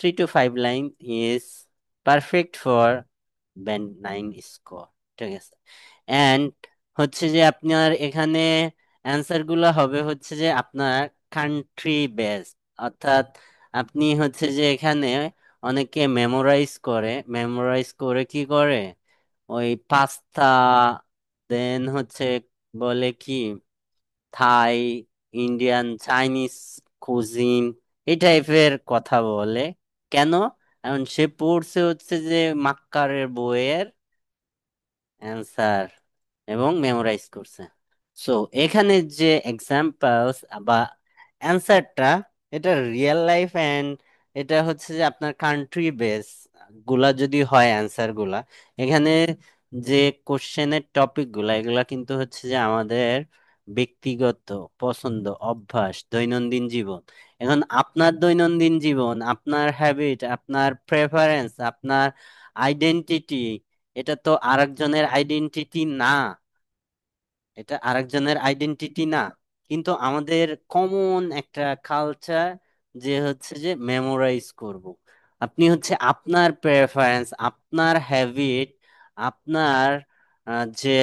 3 to 5 line is perfect for band 9 score. ঠিক আছে। অ্যান্ড হচ্ছে যে আপনার এখানে অ্যান্সার গুলা হবে হচ্ছে যে আপনার কান্ট্রি বেসড, অর্থাৎ আপনি হচ্ছে যে এখানে অনেকে মেমোরাইজ করে কি করে, ওই পাস্তা, দেন হচ্ছে বলে কি থাই, ইন্ডিয়ান, চাইনিজ কুজিন, এই টাইপের কথা বলে। কেন? এখন সে পড়ছে হচ্ছে যে মাক্কারের বইয়ের অ্যান্সার এবং মেমোরাইজ করছে। সো এখানে যে এক্সাম্পলস বা অ্যান্সারটা, এটা রিয়েল লাইফ অ্যান্ড এটা হচ্ছে যে আপনার কান্ট্রি বেস গুলা যদি হয় অ্যান্সার গুলা, এখানে যে কোশ্চেনের টপিক গুলা এগুলা কিন্তু হচ্ছে যে আমাদের ব্যক্তিগত পছন্দ, অভ্যাস, দৈনন্দিন জীবন। এখন আপনার দৈনন্দিন জীবন, আপনার হ্যাবিট, আপনার প্রেফারেন্স, আপনার আইডেন্টিটি, এটা তো আরেকজনের আইডেন্টিটি না। এটা আরেকজনের আইডেন্টিটি না, কিন্তু আমাদের কমন একটা কালচার যে হচ্ছে যে মেমোরাইজ করব। আপনি হচ্ছে আপনার প্রেফারেন্স, আপনার হ্যাবিট, আপনার যে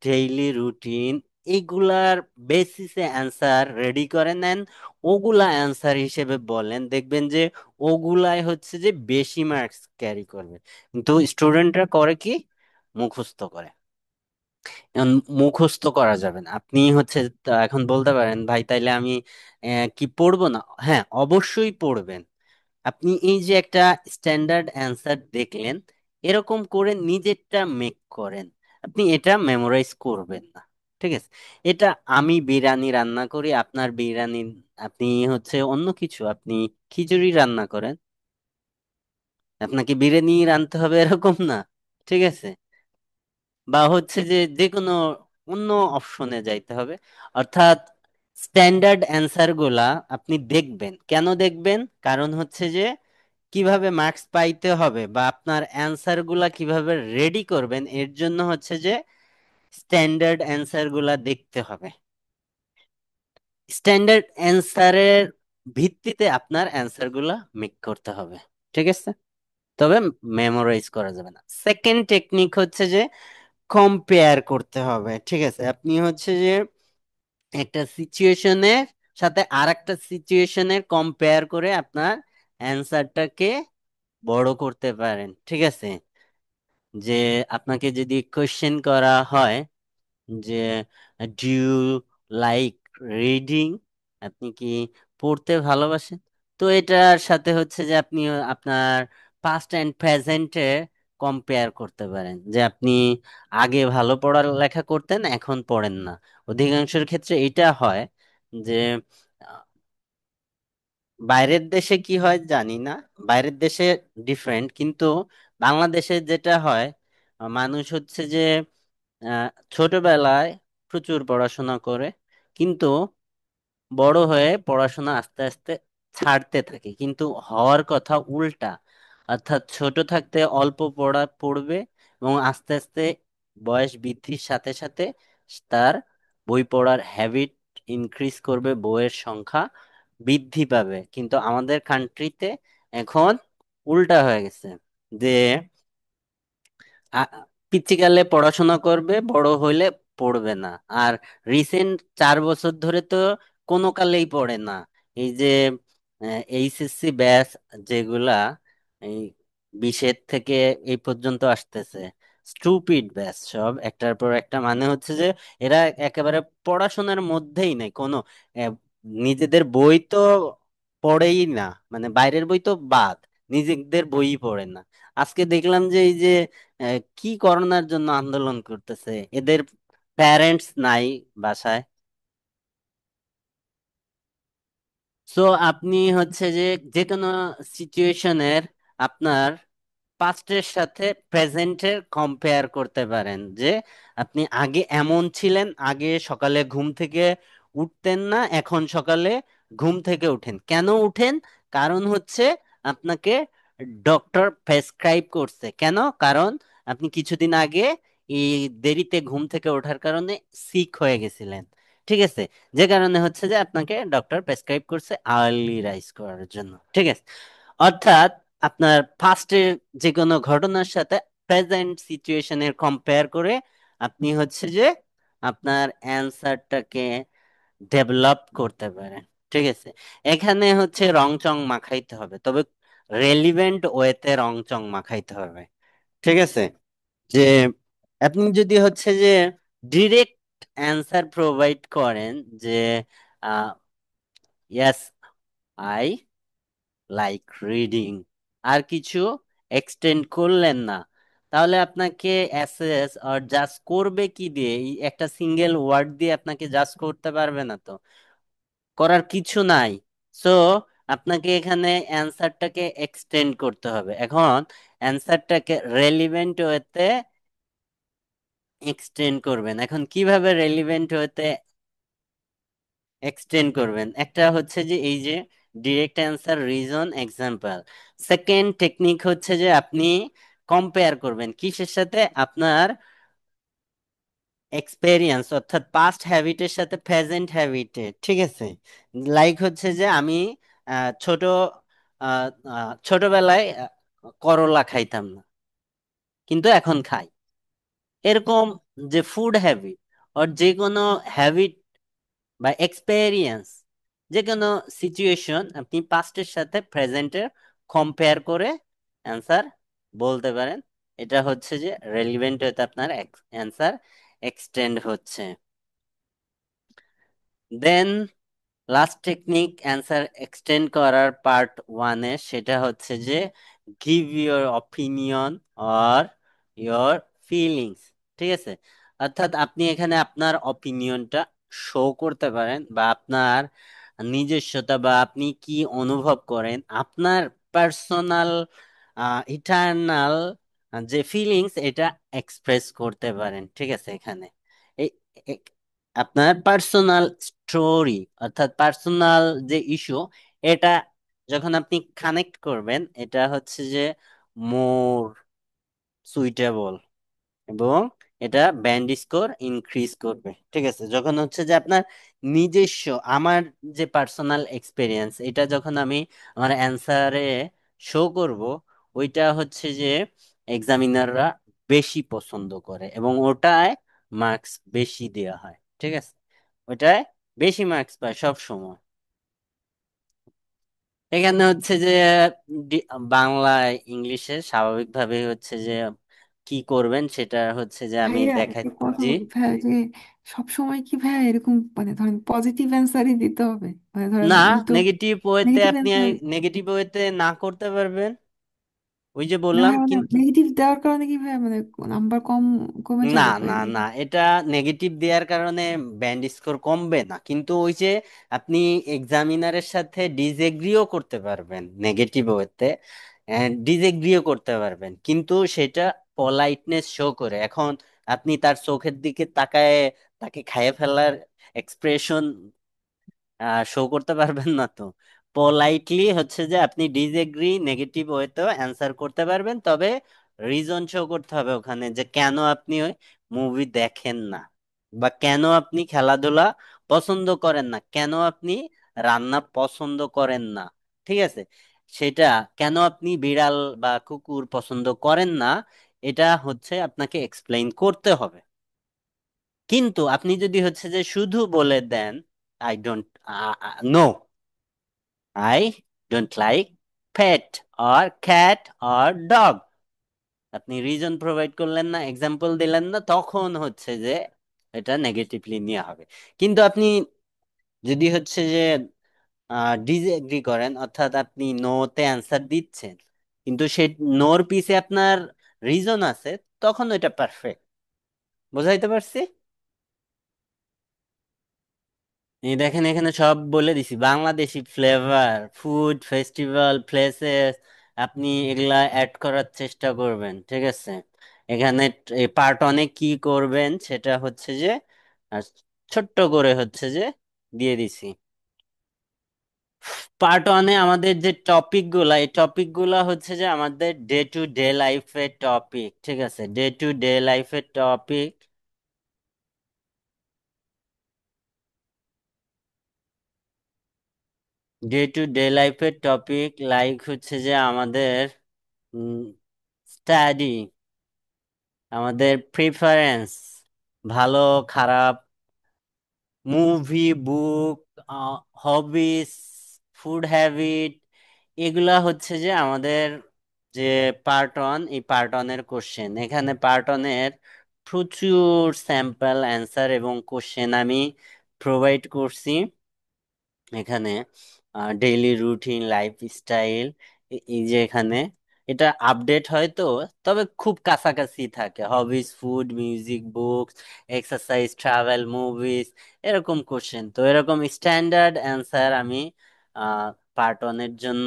ডেইলি রুটিন, এগুলার বেসিসে অ্যান্সার রেডি করে নেন, ওগুলা অ্যান্সার হিসেবে বলেন, দেখবেন যে ওগুলাই হচ্ছে যে বেশি মার্কস ক্যারি করবে। কিন্তু স্টুডেন্টরা করে কি, মুখস্থ করে। এখন মুখস্থ করা যাবে না। আপনি হচ্ছে এখন বলতে পারেন ভাই তাইলে আমি কি পড়বো না? হ্যাঁ, অবশ্যই পড়বেন। আপনি এই যে একটা স্ট্যান্ডার্ড অ্যান্সার দেখলেন, এরকম করে নিজেরটা মেক করেন। আপনি এটা মেমোরাইজ করবেন না। ঠিক আছে। এটা আমি বিরিয়ানি রান্না করি, আপনার বিরিয়ানি, আপনি হচ্ছে অন্য কিছু, আপনি খিচুড়ি রান্না করেন, আপনাকে বিরিয়ানি রাঁধতে হবে এরকম না। ঠিক আছে। বা হচ্ছে যে যে কোনো অন্য অপশনে যাইতে হবে। অর্থাৎ স্ট্যান্ডার্ড অ্যান্সার গুলা আপনি দেখবেন। কেন দেখবেন? কারণ হচ্ছে যে কিভাবে মার্কস পাইতে হবে বা আপনার অ্যান্সার গুলা কিভাবে রেডি করবেন, এর জন্য হচ্ছে যে স্ট্যান্ডার্ড অ্যান্সার গুলা দেখতে হবে। স্ট্যান্ডার্ড অ্যান্সারের ভিত্তিতে আপনার অ্যান্সার গুলা মেক করতে হবে। ঠিক আছে। তবে মেমোরাইজ করা যাবে না। সেকেন্ড টেকনিক হচ্ছে যে কম্পেয়ার করতে হবে। ঠিক আছে। আপনি হচ্ছে যে একটা সিচুয়েশনের সাথে আর একটা সিচুয়েশনের কম্পেয়ার করে আপনার অ্যান্সারটাকে বড় করতে পারেন। ঠিক আছে। যে আপনাকে যদি কোশ্চেন করা হয় যে ডু ইউ লাইক রিডিং, আপনি কি পড়তে ভালোবাসেন, তো এটার সাথে হচ্ছে যে আপনি আপনার পাস্ট অ্যান্ড প্রেজেন্টে কম্পেয়ার করতে পারেন যে আপনি আগে ভালো পড়ালেখা করতেন, এখন পড়েন না। অধিকাংশের ক্ষেত্রে এটা হয় যে বাইরের দেশে কি হয় জানি না, বাইরের দেশে ডিফারেন্ট, কিন্তু বাংলাদেশে যেটা হয়, মানুষ হচ্ছে যে ছোটবেলায় প্রচুর পড়াশোনা করে, কিন্তু বড় হয়ে পড়াশোনা আস্তে আস্তে ছাড়তে থাকে। কিন্তু হওয়ার কথা উল্টা, অর্থাৎ ছোট থাকতে অল্প পড়বে এবং আস্তে আস্তে বয়স বৃদ্ধির সাথে সাথে তার বই পড়ার হ্যাবিট ইনক্রিজ করবে, বইয়ের সংখ্যা বৃদ্ধি পাবে। কিন্তু আমাদের কান্ট্রিতে এখন উল্টা হয়ে গেছে যে পিচ্চিকালে পড়াশোনা করবে, বড় হইলে পড়বে না। আর রিসেন্ট 4 বছর ধরে তো কোনো কালেই পড়ে না। এই যে এইচএসসি ব্যাচ যেগুলা এই 20-এর থেকে এই পর্যন্ত আসতেছে, স্টুপিড ব্যাচ সব, একটার পর একটা। মানে হচ্ছে যে এরা একেবারে পড়াশোনার মধ্যেই নেই কোনো, আহ, নিজেদের বই তো পড়েই না, মানে বাইরের বই তো বাদ, নিজেদের বই পড়ে না। আজকে দেখলাম যে এই যে কি করোনার জন্য আন্দোলন করতেছে, এদের প্যারেন্টস নাই বাসায়। সো আপনি হচ্ছে যে যে কোনো সিচুয়েশনের আপনার পাস্টের সাথে প্রেজেন্টের কম্পেয়ার করতে পারেন যে আপনি আগে এমন ছিলেন, আগে সকালে ঘুম থেকে উঠতেন না, এখন সকালে ঘুম থেকে উঠেন। কেন উঠেন? কারণ হচ্ছে আপনাকে ডক্টর প্রেসক্রাইব করছে। কেন? কারণ আপনি কিছুদিন আগে এই দেরিতে ঘুম থেকে ওঠার কারণে সিক হয়ে গেছিলেন। ঠিক আছে। যে কারণে হচ্ছে যে আপনাকে ডক্টর প্রেসক্রাইব করছে আর্লি রাইজ করার জন্য। ঠিক আছে। অর্থাৎ আপনার পাস্টের যে কোনো ঘটনার সাথে প্রেজেন্ট সিচুয়েশনের কম্পেয়ার করে আপনি হচ্ছে যে আপনার অ্যান্সারটাকে ডেভেলপ করতে পারেন। ঠিক আছে, এখানে হচ্ছে রং চং মাখাইতে হবে, তবে রেলিভেন্ট ওয়েতে রং চং মাখাইতে হবে। ঠিক আছে, যে আপনি যদি হচ্ছে যে ডিরেক্ট অ্যান্সার প্রোভাইড করেন যে ইয়েস আই লাইক রিডিং, আর কিছু এক্সটেন্ড করলেন না, তাহলে আপনাকে অ্যাসেস আর জাজ করবে কি দিয়ে? এই একটা সিঙ্গেল ওয়ার্ড দিয়ে আপনাকে জাজ করতে পারবে না তো, করার কিছু নাই। সো আপনাকে এখানে অ্যান্সারটাকে এক্সটেন্ড করতে হবে। এখন অ্যান্সারটাকে রেলিভেন্ট ওয়েতে এক্সটেন্ড করবেন। এখন কিভাবে রেলিভেন্ট ওয়েতে এক্সটেন্ড করবেন? একটা হচ্ছে যে এই যে direct answer, reason, example. Second technique হচ্ছে যে আপনি কম্পেয়ার করবেন কিসের সাথে? আপনার এক্সপেরিয়েন্স, অর্থাৎ পাস্ট হ্যাবিটের সাথে প্রেজেন্ট হ্যাবিটের। ঠিক আছে, লাইক হচ্ছে যে আমি ছোট ছোটবেলায় করলা খাইতাম না, কিন্তু এখন খাই। এরকম যে ফুড হ্যাবিট আর যে কোনো হ্যাবিট বা এক্সপেরিয়েন্স, যে কোনো সিচুয়েশন আপনি পাস্টের সাথে প্রেজেন্টের কম্পেয়ার করে অ্যান্সার বলতে পারেন। এটা হচ্ছে যে রেলিভেন্ট হতে আপনার অ্যান্সার এক্সটেন্ড হচ্ছে। দেন লাস্ট টেকনিক অ্যান্সার এক্সটেন্ড করার পার্ট ওয়ানে, সেটা হচ্ছে যে give your opinion or your feelings. ঠিক আছে, অর্থাৎ আপনি এখানে আপনার অপিনিয়নটা শো করতে পারেন, বা আপনার নিজস্বতা, বা আপনি কি অনুভব করেন, আপনার পার্সোনাল ইটারনাল যে ফিলিংস, এটা এক্সপ্রেস করতে পারেন। ঠিক আছে, এখানে এই এ- আপনার পার্সোনাল স্টোরি, অর্থাৎ পার্সোনাল যে ইস্যু, এটা যখন আপনি কানেক্ট করবেন, এটা হচ্ছে যে মোর সুইটেবল, এবং এটা ব্যান্ড স্কোর ইনক্রিজ করবে। ঠিক আছে, যখন হচ্ছে যে আপনার নিজস্ব, আমার যে পার্সোনাল এক্সপিরিয়েন্স, এটা যখন আমি আমার অ্যান্সারে শো করব, ওইটা হচ্ছে যে এক্সামিনাররা বেশি পছন্দ করে, এবং ওটায় মার্কস বেশি দেওয়া হয়। ঠিক আছে, ওইটায় বেশি মার্কস পায় সব সময়। এখানে হচ্ছে যে বাংলায় ইংলিশে স্বাভাবিকভাবে হচ্ছে যে কি করবেন সেটা হচ্ছে যে আমি ভাইয়া দেখাই। একটা কথা জি, বলি ভাইয়া যে সব সময় কি ভাইয়া এরকম মানে ধরেন পজিটিভ অ্যান্সারই দিতে হবে? মানে ধরেন না, আমি তো নেগেটিভ ওয়েতে নেগেটিভ আপনি অ্যান্সার, নেগেটিভ ওয়েতে না করতে পারবেন, ওই যে না বললাম ভাইয়া মানে কিন্তু। নেগেটিভ দেওয়ার কারণে কি ভাইয়া মানে নাম্বার কম কমে না, যাবে না, তাই না, নাকি? এটা নেগেটিভ দেওয়ার কারণে ব্যান্ড স্কোর কমবে না, কিন্তু ওই যে আপনি এক্সামিনারের সাথে ডিসএগ্রিও করতে পারবেন নেগেটিভ ওয়েতে, ডিসএগ্রিও করতে পারবেন, কিন্তু সেটা পলাইটনেস শো করে। এখন আপনি তার চোখের দিকে তাকায় তাকে খাইয়ে ফেলার এক্সপ্রেশন শো করতে পারবেন না তো। পোলাইটলি হচ্ছে যে আপনি ডিসএগ্রি নেগেটিভ ওয়েতেও অ্যান্সার করতে পারবেন, তবে রিজন শো করতে হবে ওখানে, যে কেন আপনি ওই মুভি দেখেন না, বা কেন আপনি খেলাধুলা পছন্দ করেন না, কেন আপনি রান্না পছন্দ করেন না। ঠিক আছে, সেটা কেন আপনি বিড়াল বা কুকুর পছন্দ করেন না, এটা হচ্ছে আপনাকে এক্সপ্লেইন করতে হবে। কিন্তু আপনি যদি হচ্ছে যে শুধু বলে দেন I don't know, I don't like pet or cat or dog, আপনি রিজন প্রোভাইড করলেন না, এক্সাম্পল দিলেন না, তখন হচ্ছে যে এটা নেগেটিভলি নেওয়া হবে। কিন্তু আপনি যদি হচ্ছে যে ডিসএগ্রি করেন, অর্থাৎ আপনি নোতে অ্যান্সার দিচ্ছেন, কিন্তু সেই নোর পিছে আপনার রিজন আছে, তখন ওইটা পারফেক্ট। বুঝাইতে পারছি? এই দেখেন, এখানে সব বলে দিছি, Bangladeshi flavour, food, festival, places, আপনি এগুলা অ্যাড করার চেষ্টা করবেন। ঠিক আছে, এখানে পার্ট অনেক কি করবেন সেটা হচ্ছে যে আহ, ছোট্ট করে হচ্ছে যে দিয়ে দিছি। পার্ট ওয়ানে আমাদের যে টপিক গুলা, এই টপিক গুলা হচ্ছে যে আমাদের ডে টু ডে লাইফের টপিক। ঠিক আছে, ডে টু ডে লাইফের টপিক। ডে টু ডে লাইফের টপিক লাইক হচ্ছে যে আমাদের স্টাডি, আমাদের প্রিফারেন্স, ভালো খারাপ, মুভি, বুক, হবিস, ফুড হ্যাবিট, এগুলা হচ্ছে যে আমাদের যে পার্ট ওয়ান, এই পার্ট ওয়ানের কোশ্চেন। এখানে পার্ট ওয়ানের প্রচুর স্যাম্পল অ্যান্সার এবং কোশ্চেন আমি প্রোভাইড করছি এখানে। ডেইলি রুটিন, লাইফস্টাইল, এই যে এখানে এটা আপডেট হয় তো, তবে খুব কাছাকাছি থাকে। Hobbies, food, music, books, exercise, travel, movies, এরকম কোশ্চেন। তো এরকম স্ট্যান্ডার্ড অ্যান্সার আমি পার্ট ওয়ানের জন্য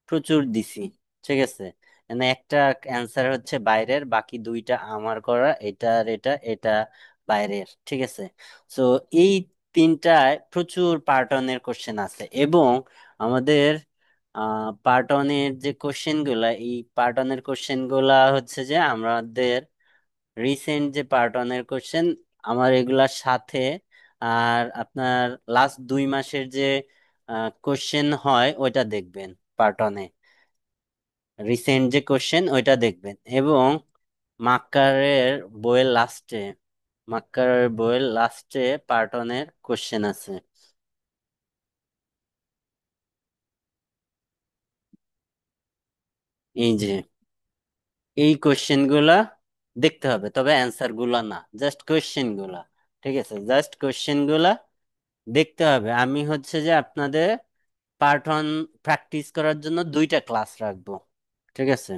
প্রচুর দিছি। ঠিক আছে, মানে একটা অ্যান্সার হচ্ছে বাইরের, বাকি দুইটা আমার করা, এটা আর এটা, এটা বাইরের। ঠিক আছে, তো এই তিনটায় প্রচুর পার্টনের কোশ্চেন আছে। এবং আমাদের পার্টনের যে কোশ্চেন গুলা, এই পার্টনের কোশ্চেন গুলা হচ্ছে যে আমাদের রিসেন্ট যে পার্টনের কোশ্চেন আমার এগুলার সাথে, আর আপনার লাস্ট 2 মাসের যে কোশ্চেন হয় ওইটা দেখবেন পার্টনে, রিসেন্ট যে কোশ্চেন ওইটা দেখবেন। এবং মাক্কারের বইয়ের লাস্টে, মাক্কারের বইয়ের লাস্টে পার্টনের কোশ্চেন আছে। এই যে এই কোশ্চেন গুলা দেখতে হবে, তবে অ্যান্সার গুলা না, জাস্ট কোশ্চেন গুলা। ঠিক আছে, জাস্ট কোশ্চেন গুলা দেখতে হবে। আমি হচ্ছে যে আপনাদের পার্ট ওয়ান প্র্যাকটিস করার জন্য 2টা ক্লাস রাখবো। ঠিক আছে।